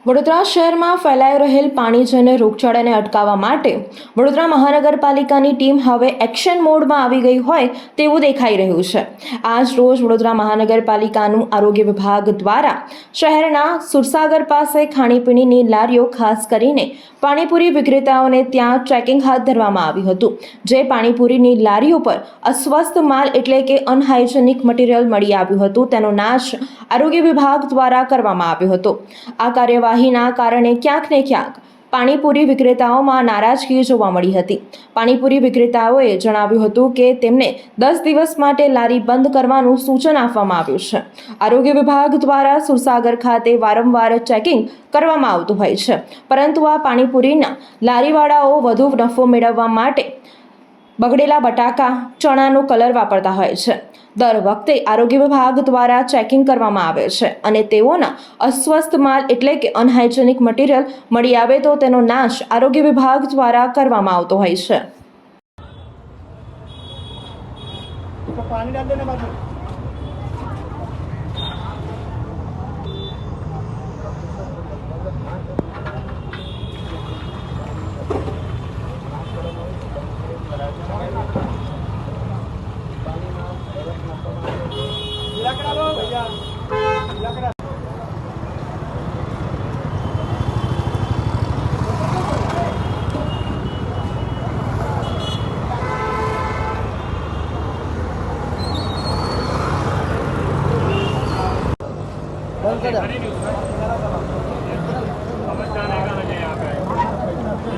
વડોદરા શહેરમાં ફેલાઈ રહેલ પાણીજન્ય રોગચાળાને અટકાવવા માટે વડોદરા મહાનગરપાલિકાની ટીમ હવે એક્શન મોડમાં આવી ગઈ હોય તેવું દેખાઈ રહ્યું છે। આજ રોજ વડોદરા મહાનગરપાલિકાનું આરોગ્ય વિભાગ દ્વારા શહેરના સુરસાગર પાસે ખાણીપીણીની લારીઓ ખાસ કરીને પાણીપુરી વિક્રેતાઓને ત્યાં ચેકિંગ હાથ ધરવામાં આવ્યું હતું, જે પાણીપુરીની લારીઓ પર અસ્વસ્થ માલ એટલે કે અનહાઇજેનિક મટીરિયલ મળી આવ્યું હતું, તેનો નાશ આરોગ્ય વિભાગ દ્વારા કરવામાં આવ્યો હતો। આ કાર્યવાહીના કારણે ક્યાંક ને ક્યાંક પાણીપુરી વિક્રેતાઓમાં નારાજગી જોવા મળી હતી। પાણીપુરી વિક્રેતાઓએ જણાવ્યું હતું કે તેમને 10 દિવસ માટે લારી બંધ કરવાનું સૂચન આપવામાં આવ્યું છે। આરોગ્ય વિભાગ દ્વારા સુરસાગર ખાતે વારંવાર ચેકિંગ કરવામાં આવતું હોય છે, પરંતુ આ પાણીપુરીના લારીવાળાઓ વધુ નફો મેળવવા માટે બગડેલા બટાકા, ચણાનો કલર વાપરતા હોય છે। દર વખતે આરોગ્ય વિભાગ દ્વારા ચેકિંગ કરવામાં આવે છે અને તેઓના અસ્વસ્થ માલ એટલે કે અનહાઇજેનિક મટીરિયલ મળી આવે તો તેનો નાશ આરોગ્ય વિભાગ દ્વારા કરવામાં આવતો હોય છે।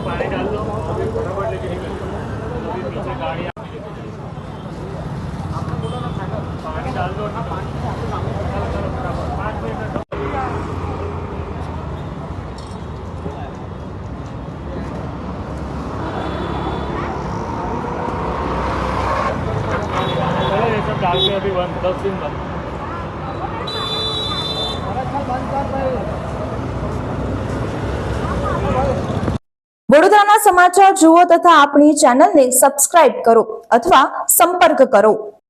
पानी डाल दो फटाफट लेके निकल पीछे गाड़ी पानी डाल दो फटाफट 5 मिनट ये सब डाल के अभी 10 दिन बंद વડોદરાના સમાચાર જુઓ તથા આપણી ચેનલને સબસ્ક્રાઇબ કરો અથવા સંપર્ક કરો।